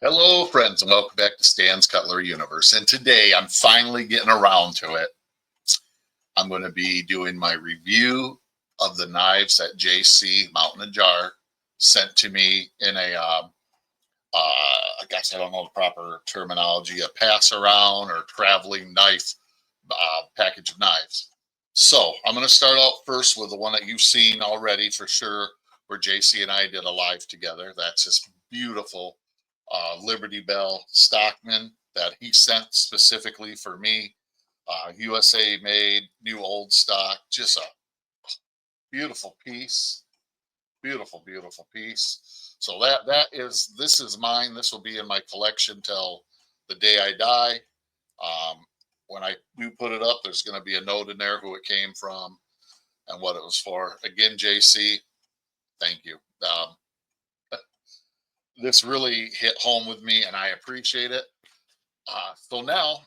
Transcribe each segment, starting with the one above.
Hello, friends, and welcome back to Stan's Cutlery Universe. And today I'm finally getting around to it. I'm going to be doing my review of the knives that JC MountainAjar sent to me in I guess I don't know the proper terminology, a pass around or traveling knife package of knives. So I'm going to start out first with the one that you've seen already for sure, where JC and I did a live together. That's this beautiful Liberty Bell Stockman that he sent specifically for me. USA made, new old stock, just a beautiful piece, beautiful piece. So this is mine. This will be in my collection till the day I die. When I do put it up, there's going to be a note in there who it came from and what it was for. Again, JC, thank you. This really hit home with me, and I appreciate it. So now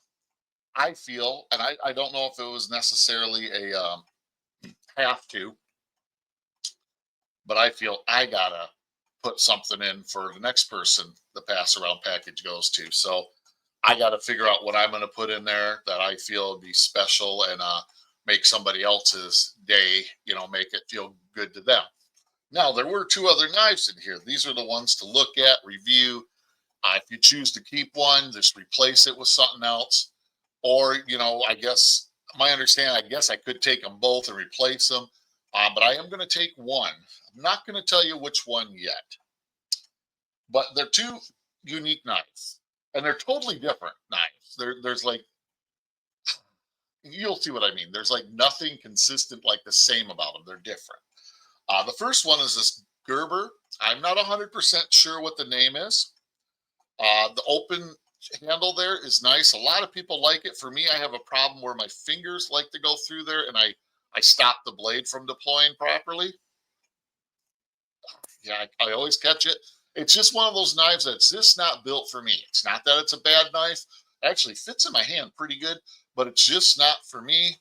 I feel, and I don't know if it was necessarily a have to, but I feel I gotta put something in for the next person the pass around package goes to. So I got to figure out what I'm going to put in there that I feel would be special and make somebody else's day, make it feel good to them. Now, there were two other knives in here. These are the ones to look at, review. If you choose to keep one, just replace it with something else. Or, I guess my understanding, I guess I could take them both and replace them. But I am going to take one. I'm not going to tell you which one yet. But they're two unique knives. And they're totally different knives. There's like, you'll see what I mean. There's like nothing consistent, like the same about them. They're different. The first one is this Gerber. I'm not 100% sure what the name is. The open handle there is nice. A lot of people like it. For me, I have a problem where my fingers like to go through there and I stop the blade from deploying properly. Yeah, I always catch it. It's just one of those knives that's just not built for me. It's not that it's a bad knife. It actually fits in my hand pretty good, but it's just not for me.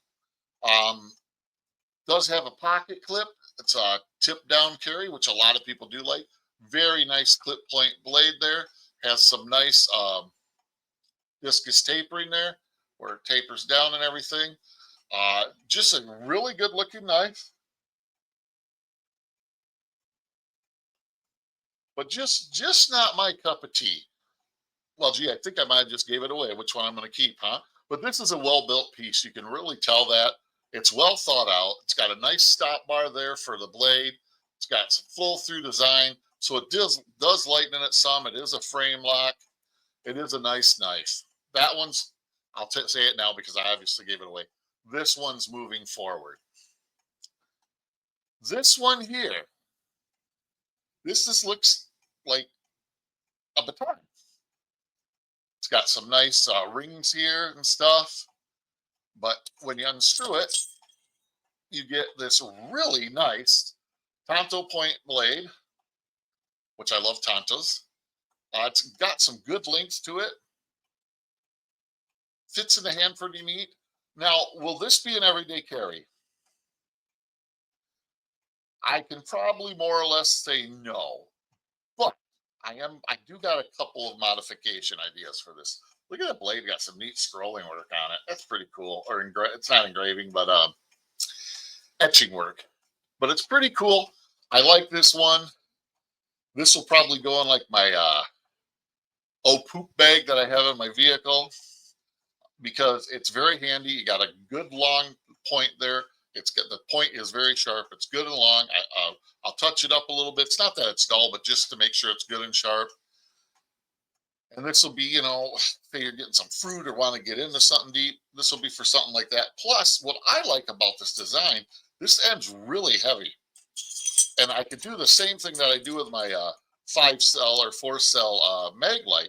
Does have a pocket clip. It's a tip down carry, which a lot of people do like. Very nice clip point blade there. Has some nice discus tapering there where it tapers down and everything. Just a really good looking knife. But just not my cup of tea. Well, gee, I think I might have just gave it away, which one I'm going to keep, huh? But this is a well-built piece. You can really tell that. It's well thought out. It's got a nice stop bar there for the blade. It's got some flow-through design. So it does lighten it some. It is a frame lock. It is a nice knife. That one's, I'll say it now because I obviously gave it away. This one's moving forward. This one here, this just looks like a baton. It's got some nice rings here and stuff. But when you unscrew it, you get this really nice Tonto point blade, which I love Tontos. It's got some good length to it. Fits in the hand pretty neat. Now, will this be an everyday carry? I can probably more or less say no. But I do got a couple of modification ideas for this. Look at that blade, got some neat scrolling work on it. That's pretty cool. Or it's not engraving, but etching work. But it's pretty cool. I like this one. This will probably go in like my poop bag that I have in my vehicle because it's very handy. You got a good long point there. It's got the point is very sharp. It's good and long. I'll touch it up a little bit. It's not that it's dull, but just to make sure it's good and sharp. And this will be, say you're getting some fruit or want to get into something deep. This will be for something like that. Plus, what I like about this design, this end's really heavy. And I could do the same thing that I do with my 5-cell or 4-cell mag light.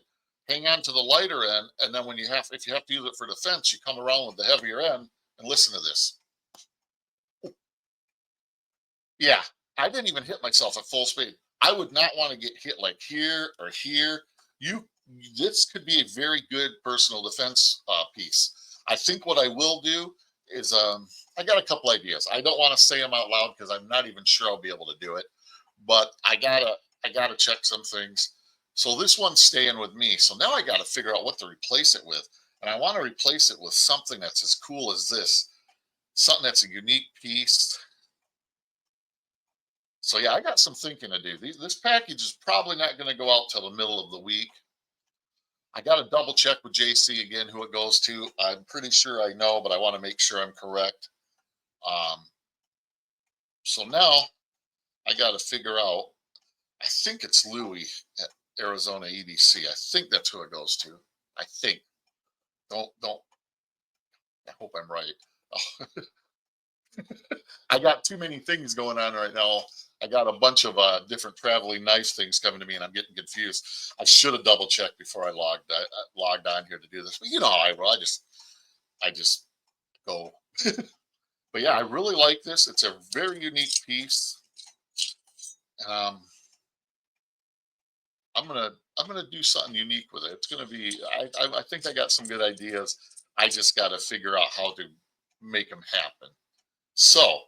Hang on to the lighter end, and then if you have to use it for defense, you come around with the heavier end and listen to this. Yeah, I didn't even hit myself at full speed. I would not want to get hit like here or here. This could be a very good personal defense piece. I think what I will do is I got a couple ideas. I don't want to say them out loud because I'm not even sure I'll be able to do it, but I gotta check some things. So this one's staying with me. So now I got to figure out what to replace it with. And I want to replace it with something that's as cool as this, something that's a unique piece. So yeah, I got some thinking to do. This package is probably not going to go out till the middle of the week. I got to double check with JC again who it goes to. I'm pretty sure I know, but I want to make sure I'm correct. Um, so now I got to figure out. I think it's Louis at Arizona EDC. I think that's who it goes to. I think. Don't. I hope I'm right. Oh, I got too many things going on right now. I got a bunch of different traveling knife things coming to me, and I'm getting confused. I should have double checked before I logged on here to do this. But you know how I roll. I just go. But yeah, I really like this. It's a very unique piece. Um, I'm gonna do something unique with it. It's gonna be. I think I got some good ideas. I just got to figure out how to make them happen. So,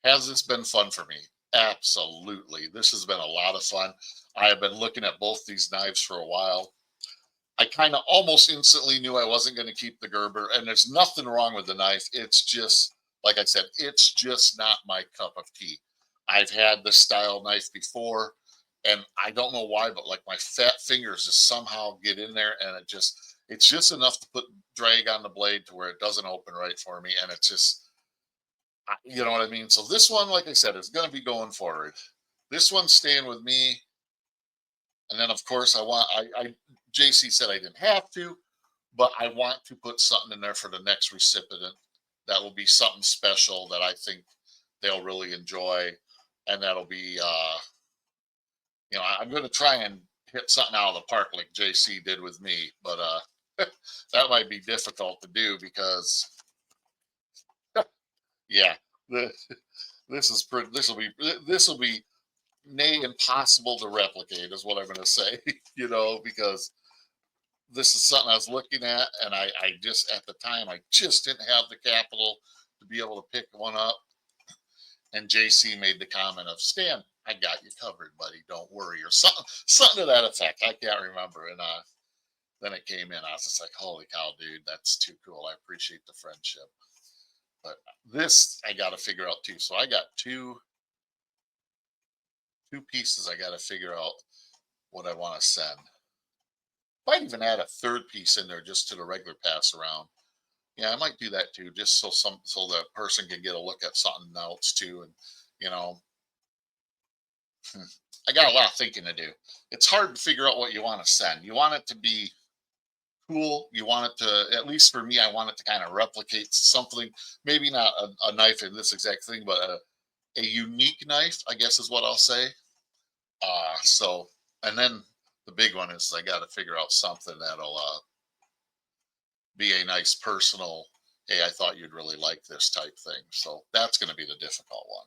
has this been fun for me? Absolutely. This has been a lot of fun. I have been looking at both these knives for a while. I kind of almost instantly knew I wasn't going to keep the Gerber, and there's nothing wrong with the knife. It's just, like I said, it's just not my cup of tea. I've had this style knife before, and I don't know why, but like my fat fingers just somehow get in there, and it's just enough to put drag on the blade to where it doesn't open right for me, and it's just, you know what I mean? So this one, like I said, is going to be going forward. This one's staying with me. And then, of course, JC said I didn't have to, but I want to put something in there for the next recipient. That will be something special that I think they'll really enjoy. And that'll be, I'm going to try and hit something out of the park like JC did with me, but that might be difficult to do because, yeah, the, this will be nay impossible to replicate is what I'm going to say. Because this is something I was looking at, and I just at the time I just didn't have the capital to be able to pick one up. And JC made the comment of, Stan, I got you covered, buddy, don't worry, or something to that effect. I can't remember. And then it came in, I was just like, holy cow, dude, that's too cool. I appreciate the friendship. But this I got to figure out too. So I got two pieces I got to figure out what I want to send. Might even add a third piece in there just to the regular pass around. Yeah, I might do that too, just so the person can get a look at something else too. And you know, I got a lot of thinking to do. It's hard to figure out what you want to send. You want it to be cool. You want it to, at least for me, I want it to kind of replicate something. Maybe not a knife in this exact thing, but a unique knife, I guess is what I'll say. So, and then the big one is I got to figure out something that'll be a nice personal, hey, I thought you'd really like this type thing. So that's going to be the difficult one.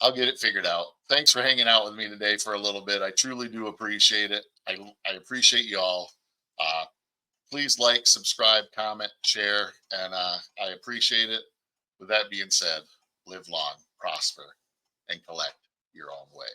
I'll get it figured out. Thanks for hanging out with me today for a little bit. I truly do appreciate it. I appreciate y'all. Uh, please like, subscribe, comment, share, and I appreciate it. With that being said, live long, prosper, and collect your own way.